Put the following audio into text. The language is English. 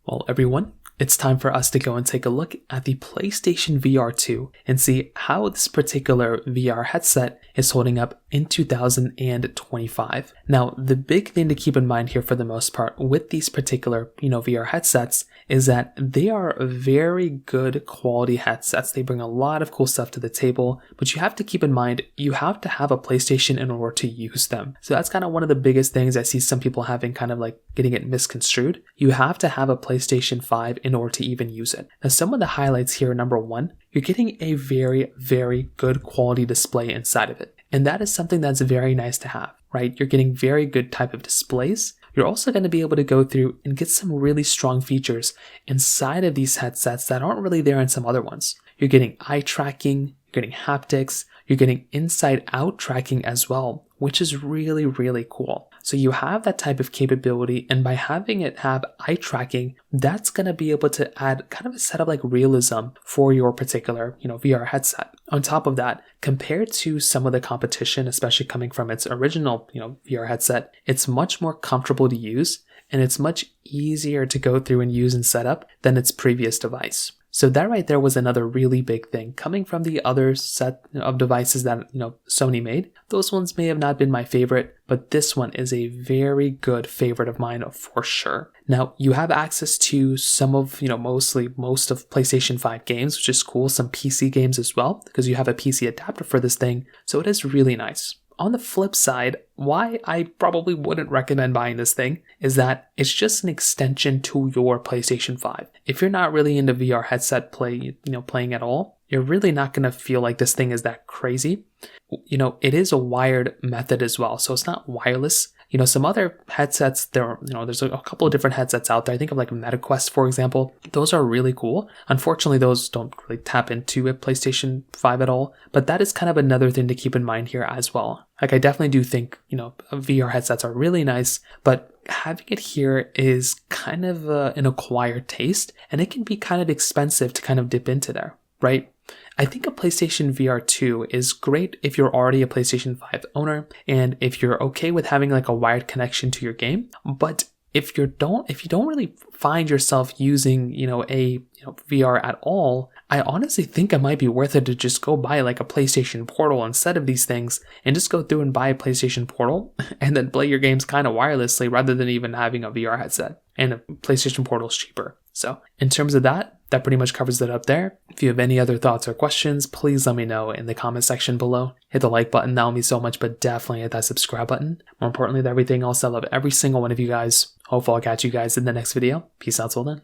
Well, everyone, it's time for us to go and take a look at the PlayStation VR 2 and see how this particular VR headset is holding up in 2025. Now, the big thing to keep in mind here for the most part with these particular, VR headsets is that they are very good quality headsets. They bring a lot of cool stuff to the table, but you have to keep in mind, you have to have a PlayStation in order to use them. So that's kind of one of the biggest things I see some people having kind of like getting it misconstrued. You have to have a PlayStation 5 in order to even use it. Now, some of the highlights here, number one, you're getting a very, very good quality display inside of it. And that is something that's very nice to have, right? You're getting very good type of displays. You're also going to be able to go through and get some really strong features inside of these headsets that aren't really there in some other ones. You're getting eye tracking, you're getting haptics, you're getting inside out tracking as well, which is really, really cool. So you have that type of capability, and by having it have eye tracking, that's going to be able to add kind of a set of like realism for your particular, VR headset. On top of that, compared to some of the competition, especially coming from its original, VR headset, it's much more comfortable to use, and it's much easier to go through and use and set up than its previous device. So that right there was another really big thing. Coming from the other set of devices that, Sony made, those ones may have not been my favorite, but this one is a very good favorite of mine for sure. Now, you have access to some of, most of PlayStation 5 games, which is cool, some PC games as well, because you have a PC adapter for this thing, so it is really nice. On the flip side, why I probably wouldn't recommend buying this thing is that it's just an extension to your PlayStation 5. If you're not really into VR headset playing at all, you're really not going to feel like this thing is that crazy. It is a wired method as well, so it's not wireless. Some other headsets, there's a couple of different headsets out there. I think of like MetaQuest, for example. Those are really cool. Unfortunately, those don't really tap into a PlayStation 5 at all, but that is kind of another thing to keep in mind here as well. Like, I definitely do think, VR headsets are really nice, but having it here is kind of an acquired taste, and it can be kind of expensive to kind of dip into there, right? I think a PlayStation VR 2 is great if you're already a PlayStation 5 owner and if you're okay with having like a wired connection to your game. But if you don't really find yourself using, a VR at all, I honestly think it might be worth it to just go buy like a PlayStation Portal instead of these things and just go through and buy a PlayStation Portal and then play your games kind of wirelessly rather than even having a VR headset. And a PlayStation Portal is cheaper. So in terms of that pretty much covers it up there. If you have any other thoughts or questions, please let me know in the comment section below. Hit the like button, that will mean so much, but definitely hit that subscribe button. More importantly than everything else, I love every single one of you guys. Hopefully I'll catch you guys in the next video. Peace out till then.